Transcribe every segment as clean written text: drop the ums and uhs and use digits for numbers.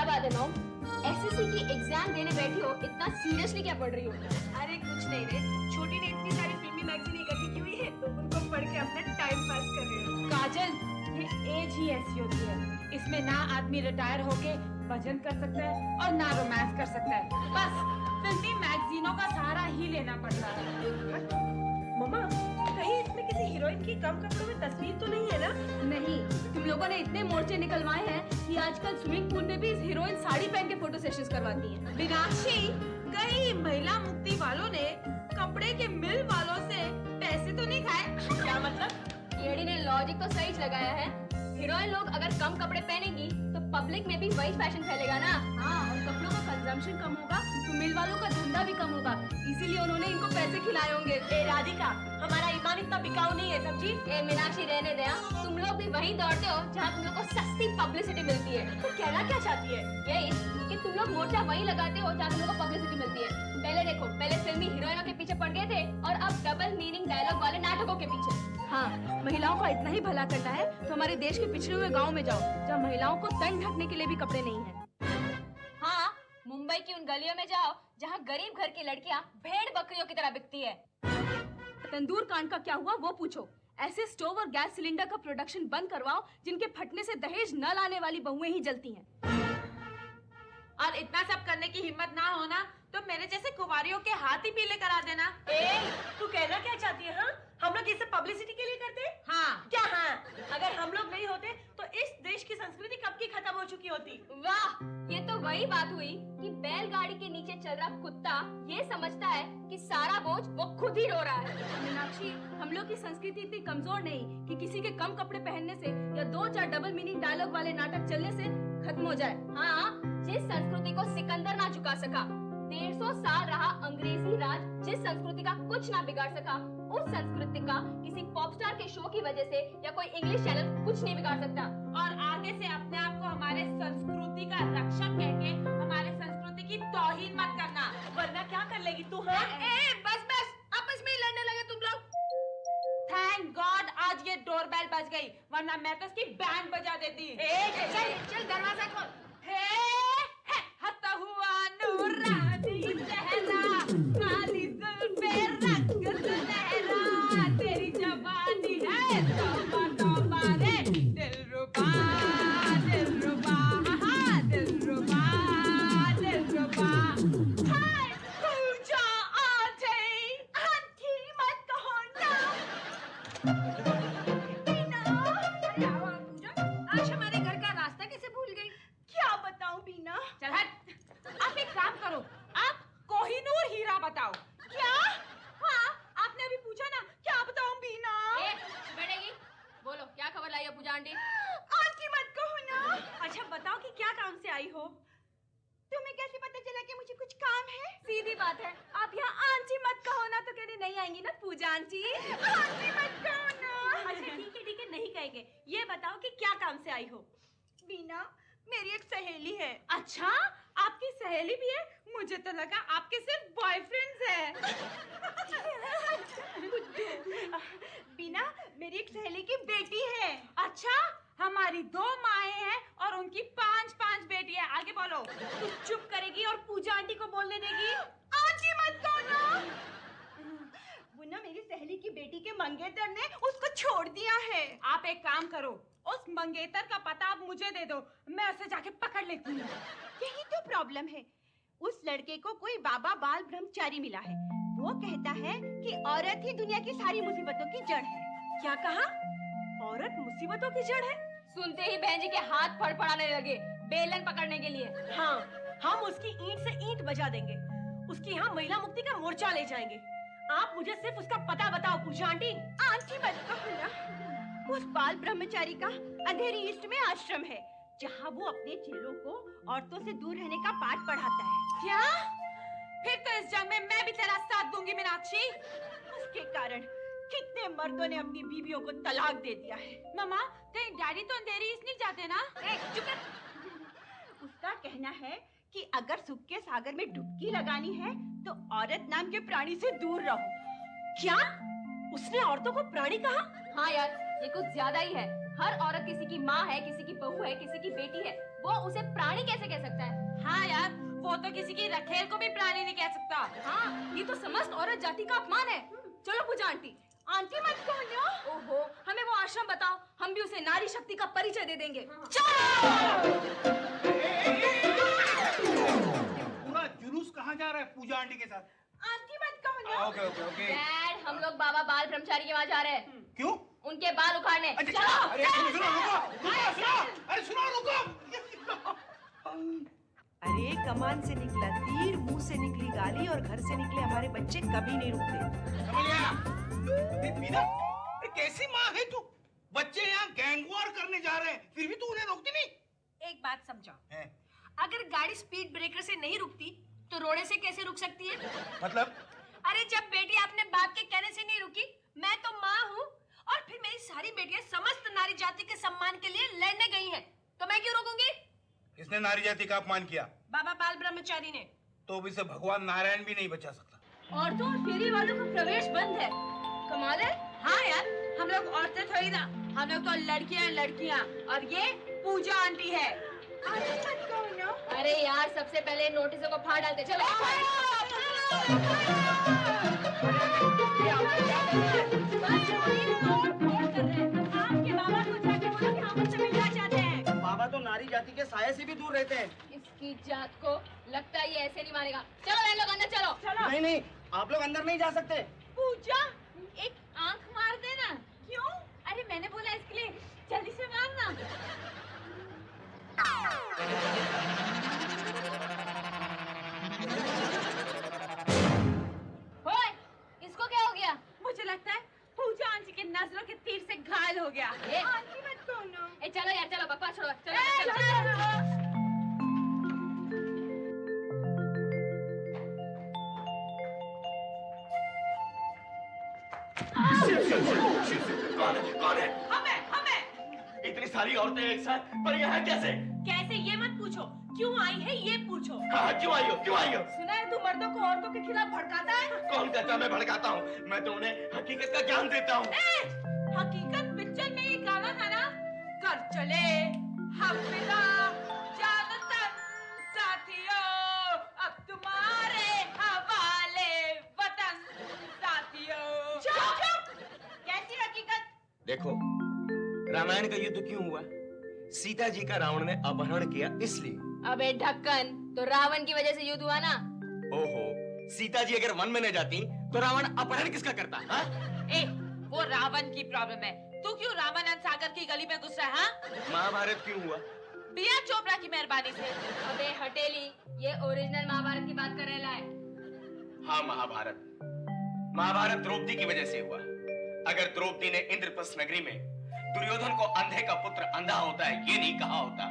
बात है mom? SSC की एग्जाम देने बैठी हो, इतना सीरियसली क्या पढ़ रही हो? अरे कुछ नहीं रे, छोटी ने इतनी सारी फिल्मी मैगजीन इकट्ठी की हुई है तो उनको पढ़ के अपना टाइम पास कर रही हूँ। काजल, ये एज ही ऐसी होती है, इसमें ना आदमी रिटायर होके भजन कर सकता है और ना रोमांस कर सकता है। बस फिल्मी मैगजीनों का सहारा ही लेना पड़ता है। मम्मा, कहीं इसमें किसी हीरोइन की कम कपड़ों में तस्वीर तो नहीं है ना? नहीं, तुम लोगों ने इतने मोर्चे निकलवाए हैं कि आजकल स्विमिंग पूल में भी इस हीरोइन साड़ी पहन के फोटो सेशंस करवाती हैं। मीनाक्षी, कहीं महिला मुक्ति वालों ने कपड़े के मिल वालों से पैसे तो नहीं खाए? क्या मतलब? येडी ने लॉजिक तो सही लगाया है। हीरोइन लोग अगर कम कपड़े पहनेंगी तो पब्लिक में भी वही फैशन फैलेगा ना। हाँ, और कपड़ों का कंजम्पशन कम होगा तो मिल वालों का धंधा भी कम होगा, इसीलिए उन्होंने इनको पैसे खिलाए होंगे। ए राधिका, हमारा ईमान इतना बिकाऊ नहीं है, समझी? ए मीनाक्षी, रहने दे। तुम लोग भी वहीं दौड़ते हो जहाँ तुम लोग को सस्ती पब्लिसिटी मिलती है। तो कहना क्या चाहती है? यही कि तुम लोग मोर्चा वहीं लगाते हो जहाँ तुम लोग को पब्लिसिटी मिलती है। पहले देखो, पहले फिल्मी हीरोइनों के पीछे पड़ गए थे और अब डबल मीनिंग डायलॉग वाले नाटकों के पीछे। हाँ, महिलाओं का इतना ही भला करना है तो हमारे देश के पिछड़े हुए गाँव में जाओ जहाँ महिलाओं को तन ढकने के लिए भी कपड़े नहीं है। हाँ, मुंबई की उन गलियों में जाओ जहाँ गरीब घर की लड़कियाँ भेड़ बकरियों की तरह बिकती है। तंदूर कांड का क्या हुआ वो पूछो। ऐसे स्टोव और गैस सिलेंडर का प्रोडक्शन बंद करवाओ जिनके फटने से दहेज न लाने वाली बहुएं ही जलती हैं। और इतना सब करने की हिम्मत ना होना तो मेरे जैसे कुंवारियों के हाथ ही पीले करा देना। तू कहना क्या चाहती है? हाँ, हम लोग इसे पब्लिसिटी के लिए करते? हाँ। क्या हाँ? अगर हम लोग नहीं होते तो इस देश की संस्कृति कब की खत्म हो चुकी होती। वाह, ये तो वही बात हुई कि बैलगाड़ी के नीचे चल रहा कुत्ता ये समझता है कि सारा बोझ वो खुद ही रो रहा है। मीनाक्षी, हम लोग की संस्कृति इतनी कमजोर नहीं कि किसी के कम कपड़े पहनने से या 2-4 डबल मीनिंग डायलॉग वाले नाटक चलने से खत्म हो जाए। हाँ, जिस संस्कृति को सिकंदर ना झुका सका, 150 साल रहा अंग्रेजी राज जिस संस्कृति का कुछ ना बिगाड़ सका, उस संस्कृति का किसी पॉप स्टार के शो की वजह से या कोई इंग्लिश चैनल कुछ नहीं बिगाड़ सकता। और आगे से अपने आप को हमारे संस्कृति का रक्षक कह के हमारे संस्कृति की तौहीन मत करना, वरना क्या कर लेगी तू? हाँ, बस आपस में ही लड़ने लगे तुम लोग। थैंक गॉड आज ये डोरबेल बज गई, वरना मैं तो इसकी बैंड बजा देती। चल दरवाजा खोल। हंसता हुआ नूरानी चेहरा, काली जुल्फे रंग सुनहरा, तेरी जवानी है तौबा तौबा रे, दिलरुबा दिलरुबा, हाँ दिलरुबा दिलरुबा। हाय पूजा आंटी मत कहो ना। आज हमारे घर का रास्ता कैसे भूल गई? क्या बताऊं बीना? चल हट, आप एक काम करो, आप कोहिनूर हीरा बताओ। क्या? हाँ, आपने अभी पूछा ना, क्या बताऊं बीना? बैठेगी? बोलो, क्या खबर लाई है पूजा आंटी? आंटी मत कहो ना। अच्छा बताओ कि क्या काम से आई हो? तुम्हें कैसे पता चला कि मुझे कुछ काम है? सीधी बात है, आप यहाँ आंटी मत कहो ना तो कहने नहीं आएंगी ना पूजा आंटी। आंटी मत कहो ना। अच्छा ठीक है, नहीं कहेंगे। ये बताओ कि क्या काम से आई हो? बीना, मेरी एक सहेली है। अच्छा, आपकी सहेली भी है? मुझे तो लगा आपके सिर्फ बॉयफ्रेंड्स हैं। बीना, मेरी एक सहेली की बेटी है। अच्छा, हमारी 2 माएं हैं और उनकी 5-5 बेटी है। आगे बोलो। तू चुप करेगी और पूजा आंटी को बोलने देगी? आंटी मत कहो ना। वो ना मेरी सहेली की बेटी के मंगेतर ने उसको छोड़ दिया है। आप एक काम करो, उस मंगेतर का पता आप मुझे दे दो, मैं उसे जाके पकड़ लेती हूँ। यही तो प्रॉब्लम है। उस लड़के को कोई बाबा बाल ब्रह्मचारी मिला है। वो कहता है कि औरत ही दुनिया की सारी मुसीबतों की जड़ है। क्या कहा? औरत मुसीबतों की जड़ है? सुनते ही बहन जी के हाथ फड़फड़ाने लगे बेलन पकड़ने के लिए। हाँ, हम उसकी ईंट से ईंट बजा देंगे। उसकी यहाँ महिला मुक्ति का मोर्चा ले जाएंगे। आप मुझे सिर्फ उसका पता बताओ पूजा आंटी। आंटी मत कहो ना। उस बाल ब्रह्मचारी का अंधेरी ईस्ट में आश्रम है जहाँ वो अपने चेलों को औरतों से दूर रहने का पाठ पढ़ाता है। क्या? फिर तो इस जंग में मैं भी तेरा साथ दूंगी मीनाक्षी। उसके कारण कितने मर्दों ने अपनी बीवियों को तलाक दे दिया है। मामा, कहीं डैडी तो अंधेरी ईस्ट नहीं जाते ना? चुप कर। उसका कहना है कि अगर सुख के सागर में डुबकी लगानी है तो औरत नाम के प्राणी से दूर रहो। क्या? उसने औरतों को प्राणी कहा? हाँ यार, ये कुछ ज्यादा ही है। हर औरत किसी की माँ है, किसी की बहू है, किसी की बेटी है। वो उसे प्राणी कैसे कह सकता है? हाँ यार, वो तो किसी की रखेल को भी प्राणी नहीं कह सकता। हाँ, ये तो समस्त औरत जाति का अपमान है। चलो पूजा आंटी। आंटी मत कहो। ओहो, हमें वो आश्रम बताओ, हम भी उसे नारी शक्ति का परिचय दे देंगे। पूरा जुलूस कहाँ जा रहा है पूजा आंटी के साथ? आंटी मत कहो। Okay okay okay. डैड, हम लोग बाबा बाल ब्रह्मचारी के वहाँ जा रहे हैं। क्यों? उनके बाल उखाड़ने। अच्छा, अरे सुनो रुको, अरे सुनो रुको। अरे कमान से निकला तीर, मुंह से निकली गाली और घर से निकले हमारे बच्चे कभी नहीं रुकते। समझ गया? मीना, कैसी माँ है तू? बच्चे यहाँ गैंग वॉर करने जा रहे हैं, फिर भी तू उन्हें रोकती नहीं? एक बात समझो, है? अगर गाड़ी स्पीड ब्रेकर से नहीं रुकती तो रोड़े से कैसे रुक सकती है? मतलब? अरे जब बेटी अपने बाप के कहने से नहीं रुकी, मैं तो माँ हूँ, और फिर मेरी सारी बेटियां समस्त नारी जाति के सम्मान के लिए लड़ने गई हैं, तो मैं क्यों रोकूंगी? किसने नारी जाति का अपमान किया? बाबा बाल ब्रह्मचारी ने। तो भी से भगवान नारायण भी नहीं बचा सकता। औरतों और फेरी वालों का प्रवेश बंद है। कमाल है। हाँ यार, हम लोग औरतें थोड़ी ना, हम लोग तो लड़कियां, और ये पूजा आंटी है। अरे यार, सबसे पहले नोटिसों को फाड़ डालते। चलो। आपके बाबा को जाके बोलो कि हम उनसे मिलना चाहते हैं। बाबा तो नारी जाति के साये से भी दूर रहते हैं। इसकी जात को लगता है ये ऐसे नहीं मानेगा। चलो बहन लोग अंदर चलो। नहीं नहीं, आप लोग अंदर नहीं जा सकते। पूजा, एक आंख मार देना। क्यों? अरे मैंने बोला इसके लिए, जल्दी से मारना। होए, इसको क्या हो गया? मुझे लगता है पूजा आंटी के नजरों के तीर से घायल हो गया। ए, आंटी मत कहो ना। चलो यार, चलो बकवास छोड़ो। चलो। कौन है? हमें इतनी सारी औरतें एक साथ, पर यहाँ कैसे? कैसे ये मत पूछो, क्यों आई है ये पूछो। हाँ, क्यों आई हो? क्यों आई हो? सुना है तू मर्दों को औरतों के खिलाफ भड़काता है। कौन कहता मैं भड़काता हूँ? मैं तो उन्हें हकीकत का ज्ञान देता हूँ। हकीकत पिक्चर में ये गाना था ना, कर चले हम फिदा जानतन साथियों, अब तुम्हारे हवाले वतन साथियों। चुप। कैसी हकीकत? देखो, रामायण का युद्ध क्यों हुआ? सीता जी का रावण ने अपहरण किया इसलिए। अबे ढक्कन, तो रावण की वजह से युद्ध हुआ ना। ओहो, सीता जी अगर वन में न जाती तो रावण अपहरण किसका करता? हाँ? ए, वो रावण की प्रॉब्लम है, तू क्यों रामानंद सागर की गली में घुस रहा है? हाँ? महाभारत क्यों हुआ? बिया चोपड़ा की मेहरबानी से। अबे हटेली, ये ओरिजिनल महाभारत की बात कर रहा है। हाँ, महाभारत। महाभारत द्रौपदी की वजह से हुआ। अगर द्रौपदी ने इंद्रप्रस्थ नगरी में दुर्योधन को अंधे का पुत्र अंधा होता है ये नहीं कहा होता,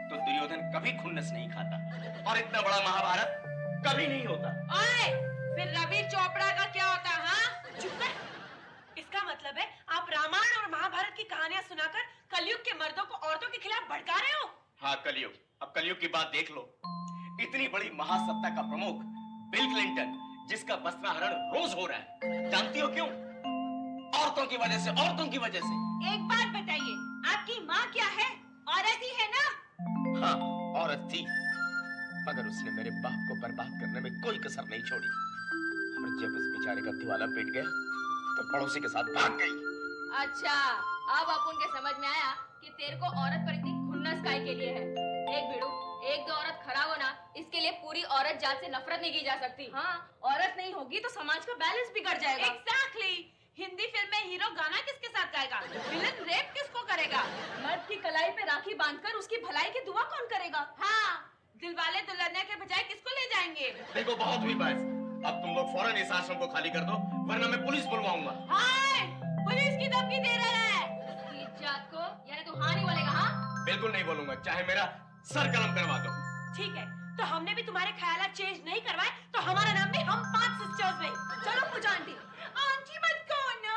तो दुर्योधन कभी खुन्नस नहीं खाता और इतना बड़ा महाभारत कभी नहीं होता। ओए, फिर रवि चोपड़ा का क्या होता? हाँ, चुप कर। इसका मतलब है आप रामायण और महाभारत की कहानियां सुनाकर कलयुग के मर्दों को औरतों के खिलाफ भड़का रहे हो। हाँ, कलयुग। अब कलयुग की बात देख लो। इतनी बड़ी महासत्ता का प्रमुख बिल क्लिंटन, जिसका वस्त्राहरण रोज हो रहा है, जानती हो क्यों? औरतों की वजह से, औरतों की वजह से। एक बात बताइए, आपकी माँ क्या है? औरत ही है ना? हाँ, औरत थी, मगर उसने मेरे बाप को बर्बाद करने में कोई कसर नहीं छोड़ी। और जब उस बेचारे का दिवाला पिट गया तो पड़ोसी के साथ भाग गई। अच्छा, अब अपन के समझ में आया कि तेरे को औरत पर इतनी खुन्नस काय के लिए है। एक भिड़ू, एक दो औरत खराब होना, इसके लिए पूरी औरत जात से नफरत नहीं की जा सकती। हाँ, औरत नहीं होगी तो समाज का बैलेंस बिगड़ जाएगा। एग्जैक्टली। हिंदी फिल्म में हीरो गाना किसके साथ गाएगा? विलन रेप किसको करेगा? मर्द की कलाई पे राखी बांधकर उसकी भलाई की दुआ कौन करेगा? हाँ, दिलवाले दुल्हनिया के बजाय किसको ले जाएंगे? देखो, बहुत हुई बहस। अब तुम लोग फौरन इस आश्रम को खाली कर दो, वरना मैं पुलिस बुलवाऊंगा। हाय, पुलिस की धमकी दे रहा है। इसकी जात को, यानी तू हाँ नहीं बोलेगा? हाँ, बिल्कुल नहीं बोलूंगा, चाहे मेरा सर कलम करवा दो। ठीक है, तो हमने भी तुम्हारे ख्यालात चेंज नहीं करवाए तो हमारा नाम भी हम 5 सिस्टर्स नहीं। चलो पूजा आंटी। आंटी मत कहो ना।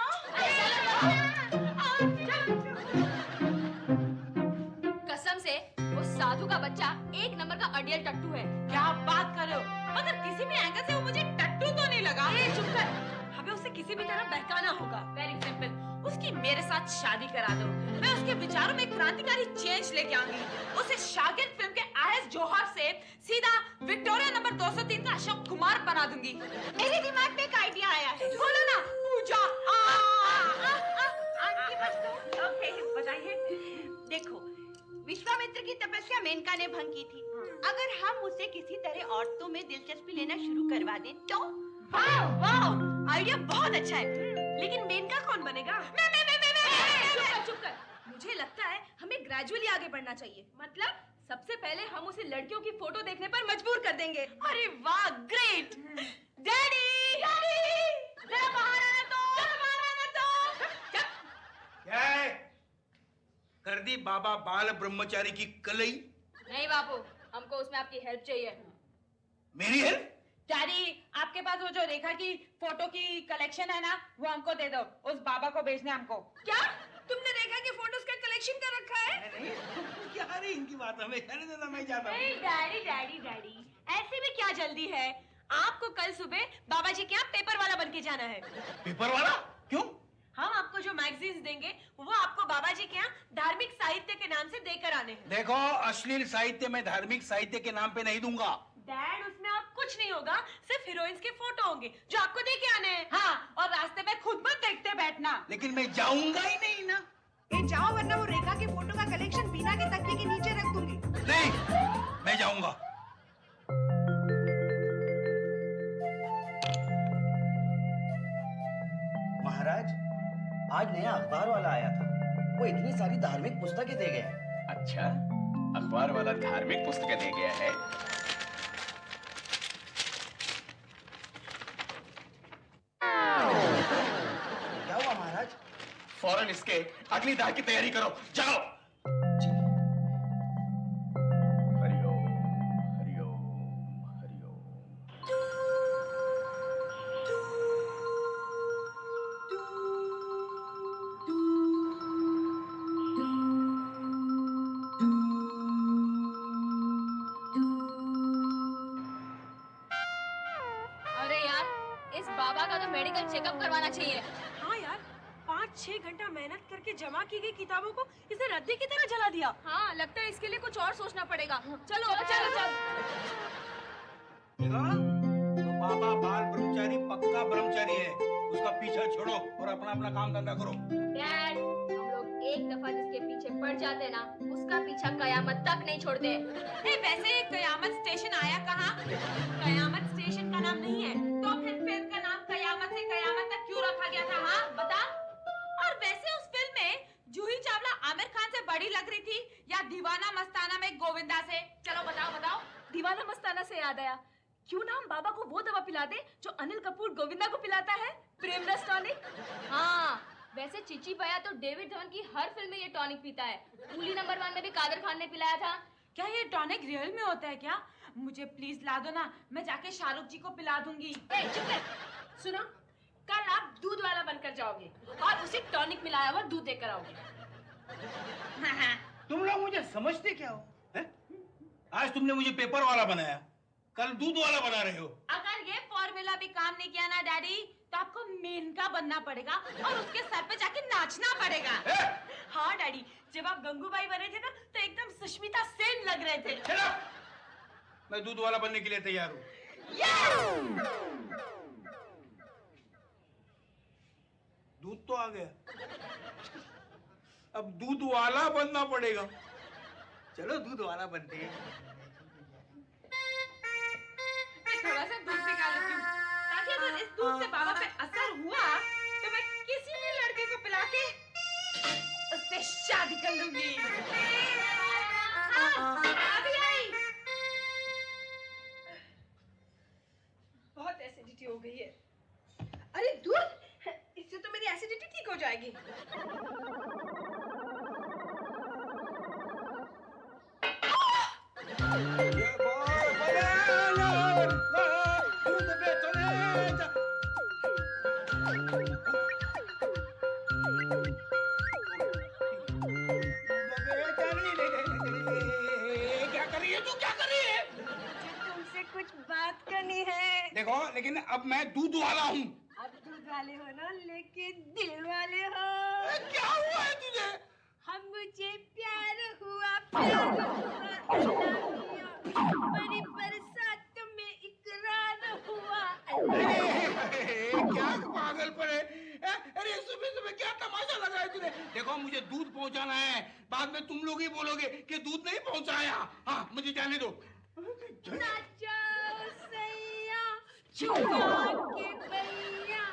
कसम से वो साधु का बच्चा एक नंबर का अडियल टट्टू है। क्या बात कर रहे हो? मगर किसी भी एंगल से वो मुझे टट्टू तो नहीं लगा। चुप कर, हमें उसे किसी भी तरह बहकाना होगा। वेरी सिंपल, उसकी मेरे साथ शादी करा दो, मैं उसके के विचारों में क्रांतिकारी चेंज लेके आऊंगी। उसे शागिर्द फिल्म के आयस जौहर से सीधा विक्टोरिया नंबर 203 का अशोक कुमार बना दूंगी। मेरे दिमाग में एक आइडिया आया है। बोलो ना पूजा। आंटी बस तो ओके बताइए। देखो, विश्वामित्र की तपस्या मेनका ने भंग की थी। अगर हम उसे किसी तरह औरतों में दिलचस्पी लेना शुरू करवा दें तो? वाह वाह, आइडिया बहुत अच्छा है। लेकिन मेनका कौन बनेगा? चुप कर। मुझे लगता है हमें ग्रेजुअली आगे बढ़ना चाहिए। मतलब सबसे पहले हम उसे लड़कियों की फोटो देखने पर मजबूर कर देंगे। अरे वाह, ग्रेट। डैडी जरा बाहर आना तो। क्या है? कर दी बाबा बाल ब्रह्मचारी की कलई? नहीं बापू, हमको उसमें आपकी हेल्प चाहिए। मेरी हेल्प? डैडी, आपके पास वो जो रेखा की फोटो की कलेक्शन है ना, वो हमको दे दो। उस बाबा को भेजना हमको। क्या तुमने रेखा की फोटोज का कलेक्शन कर रखा है? नहीं, क्या रही इनकी बात, हमें कहने देना, मैं जाता हूँ। डैडी ऐसे में क्या जल्दी है? आपको कल सुबह बाबा जी के यहाँ पेपर वाला बन के जाना है। पेपर वाला? क्यों? हम आपको जो मैगजीन्स देंगे वो आपको बाबा जी के यहाँ धार्मिक साहित्य के नाम से देकर आने हैं। देखो, अश्लील साहित्य मैं धार्मिक साहित्य के नाम पे नहीं दूंगा। डैड, उसमें और कुछ नहीं होगा, सिर्फ हीरोइंस के फोटो होंगे जो आपको दे के आने हैं। हाँ, और रास्ते में खुद मत देखते बैठना। लेकिन मैं जाऊंगा ही नहीं ना। ये जाओ, वरना वो रेखा के फोटो का कलेक्शन बीना के तकिए के नीचे रख दूंगी। नहीं, मैं जाऊंगा। महाराज, आज नया अखबार वाला आया था। वो इतनी सारी धार्मिक पुस्तकें दे गया। अच्छा, अखबार वाला धार्मिक पुस्तकें दे गया है। क्या हुआ महाराज? फौरन इसके अगली दाह की तैयारी करो, जाओ। जी। हरिओम हरिओम हरिओम। अरे यार, इस बाबा का तो मेडिकल चेकअप करवाना चाहिए। हाँ यार, 5-6 घंटा मेहनत करके जमा की गई किताबों को इसे रद्दी की तरह जला दिया। हाँ, लगता है इसके लिए कुछ और सोचना पड़ेगा। चलो चलो चलो। देखा? तो बाबा बाल ब्रह्मचारी पक्का ब्रह्मचारी है। उसका पीछा छोड़ो और अपना अपना काम धंधा करो। डैड, हम लोग एक दफा जिसके पीछे पड़ जाते हैं ना, उसका पीछा कयामत तक नहीं छोड़ते। वैसे कयामत स्टेशन आया कहाँ? कयामत स्टेशन का नाम नहीं है, तो फिर फिल्म का नाम कयामत से कयामत तक क्यों रखा गया था? हाँ बता। और वैसे उस फिल्म में जूही चावला आमिर खान से बड़ी लग रही थी या दीवाना मस्ताना में गोविंदा से? चलो बताओ बताओ। दीवाना मस्ताना से याद आया, क्यों ना हम बाबा को वो दवा पिला दे जो अनिल कपूर गोविंदा को पिलाता है, प्रेम रस टॉनिक। हाँ, वैसे चिची पाया तो डेविड धवन की हर फिल्म में ये टॉनिक पीता है। कूली नंबर 1 में भी कादर खान ने पिलाया था। क्या ये टॉनिक रियल में होता है क्या? मुझे प्लीज ला दो ना, मैं जाके शाहरुख जी को पिला दूंगी। चुप कर। सुनो, कल आप दूध वाला बनकर जाओगे और उसे टॉनिक मिलाया हुआ दूध देकर आओगे। तुम लोग मुझे समझते क्या हो? हैं? आज तुमने मुझे पेपर वाला बनाया, कल दूध वाला बना रहे हो। अगर ये फॉर्मूला भी काम नहीं किया ना डैडी, तो आपको मेनका बनना पड़ेगा और उसके सर पे जाके नाचना पड़ेगा। हाँ डैडी, जब आप गंगूबाई बने थे ना तो एकदम सुष्मिता सेन लग रहे थे। चलो, मैं दूध वाला बनने के लिए तैयार हूँ। दूध तो आ गया, अब दूध वाला बनना पड़ेगा। चलो दूध वाला बनते हैं। मैं थोड़ा सा दूध निकाल लेती हूँ, ताकि अगर इस दूध से बाबा पे असर हुआ तो मैं किसी भी लड़के को पिला के उससे शादी कर लूंगी। अभी आई। बहुत एसिडिटी हो गई है। अरे दूध, इससे तो मेरी एसिडिटी ठीक हो जाएगी। क्या कर रही है तू? क्या कर रही है? तुमसे कुछ बात करनी है। देखो, लेकिन अब मैं दूध वाला हूँ। आप दूध वाले हो ना, लेकिन दिल वाले हो। क्या हुआ है तुझे? हम मुझे दूध पहुंचाना है। बाद में तुम लोग ही बोलोगे कि दूध नहीं पहुंचाया। हाँ, मुझे जाने दो। नाचो सैया चुरा के भैया,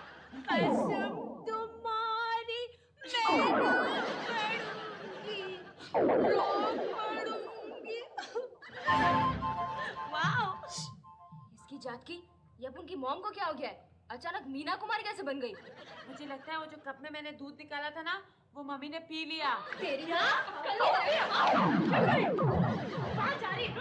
कसम तुम्हारी मैं ना पढ़ूंगी, रो पढ़ूंगी। वाओ! इसकी जात की, ये अब उनकी मॉम को क्या हो गया है? अचानक मीना कुमारी कैसे बन गई? मुझे लगता है वो जो कप में मैंने दूध निकाला था ना, वो मम्मी ने पी लिया। तेरी कहाँ जा रही है?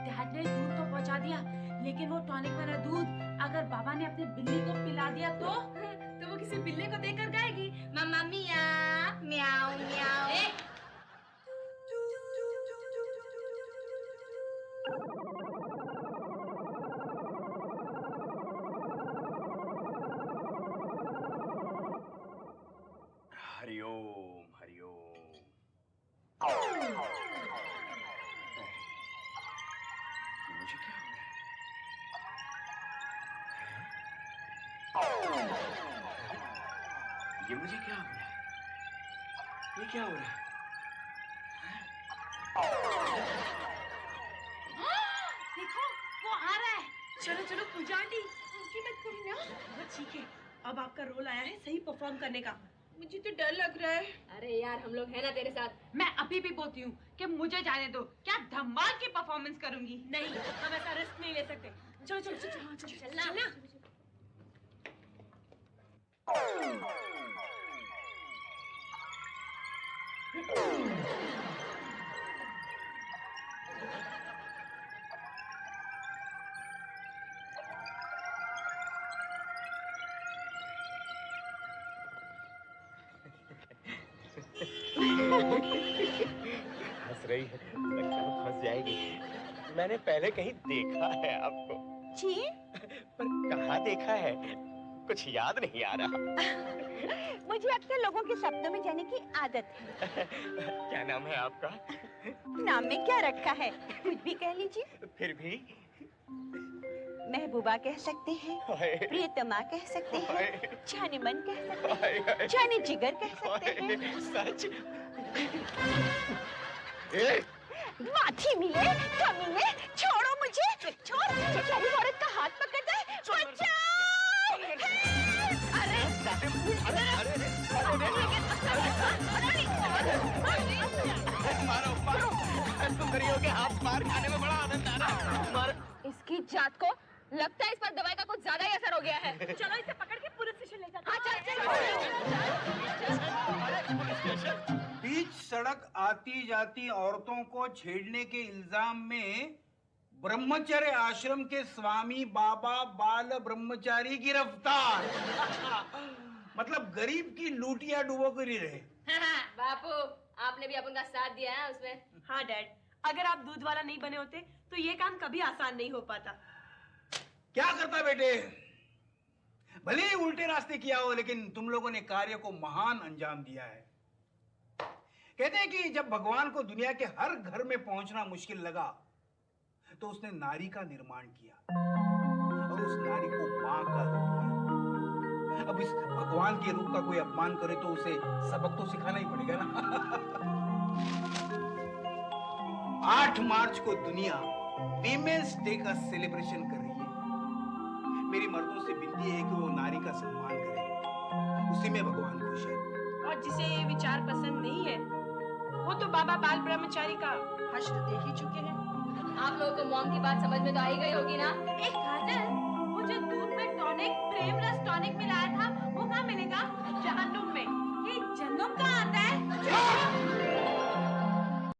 डैड ने दूध तो पहुंचा दिया, लेकिन वो टॉनिक वाला दूध अगर बाबा ने अपनी बिल्ली को पिला दिया तो वो किसी बिल्ली को देखकर गाएगी, मम्मा मिया म्याऊ म्याऊ। हरिओम हरिओम। मुझे क्या हो रहा है? ये मुझे क्या हो रहा है? ये क्या हो रहा है? देखो वो आ रहा है। चलो चलो पूजा आंटी, उनकी मत करी ना। बस ठीक है, अब आपका रोल आया है सही परफॉर्म करने का। मुझे तो डर लग रहा है। अरे यार, हम लोग हैं ना तेरे साथ। मैं अभी भी बोलती हूँ कि मुझे जाने दो, क्या धमाल की परफॉर्मेंस करूंगी। नहीं, हम ऐसा रिस्क नहीं ले सकते। चलो चलो चलो चलो चलना। हंस रही है, लगता है फंस जाएगी। मैंने पहले कहीं देखा है आपको। जी? पर कहाँ देखा है? कुछ याद नहीं आ रहा। मुझे अक्सर लोगों के सपनों में जाने की आदत है। क्या नाम है आपका? नाम में क्या रखा है? कुछ भी कह लीजिए। फिर भी महबूबा कह सकते हैं, हाय, प्रियतमा कह सकते हैं, हाय, जाने मन कह सकते हाय, हैं, हाय, जाने जिगर कह सकते हैं। हाय, सच। ए, माथी मिले, कमीने, छोड़ो मुझे, छोड़। बेचारी औरत का हाथ पकड़ता है, बचाओ! अरे, मारो मारो, सुंदरियों के हाथ मार खाने में बड़ा आनंद आ रहा है। मारो। इसकी जात को लगता है इस पर दवाई का कुछ ज्यादा ही असर हो गया है। चलो इसे पकड़ के पुलिस स्टेशन ले जाते हाँ, चल। बीच सड़क आती जाती औरतों को छेड़ने के इल्जाम में ब्रह्मचर्य आश्रम के स्वामी बाबा बाल ब्रह्मचारी गिरफ्तार। मतलब गरीब की लूटिया डुबोकरी रहे। बापू, आपने भी अपन का साथ दिया है उसमें। हाँ डैड, अगर आप दूध वाला नहीं बने होते तो ये काम कभी आसान नहीं हो पाता। क्या करता बेटे, भले ही उल्टे रास्ते किया हो, लेकिन तुम लोगों ने कार्य को महान अंजाम दिया है। कहते हैं कि जब भगवान को दुनिया के हर घर में पहुंचना मुश्किल लगा तो उसने नारी का निर्माण किया और उस नारी को मां का रूप दिया। अब इस भगवान के रूप का कोई अपमान करे तो उसे सबक तो सिखाना ही पड़ेगा ना। 8 मार्च को दुनिया वीमेंस डे का सेलिब्रेशन कर रही है। मेरी मर्दों से विनती है कि वो नारी का सम्मान करें, उसी में भगवान खुश है। और जिसे ये विचार पसंद नहीं है, वो तो बाबा बाल ब्रह्मचारी का हश्र देख ही चुके हैं। आप लोगों को मॉम की बात समझ में तो आ ही गई होगी ना? एक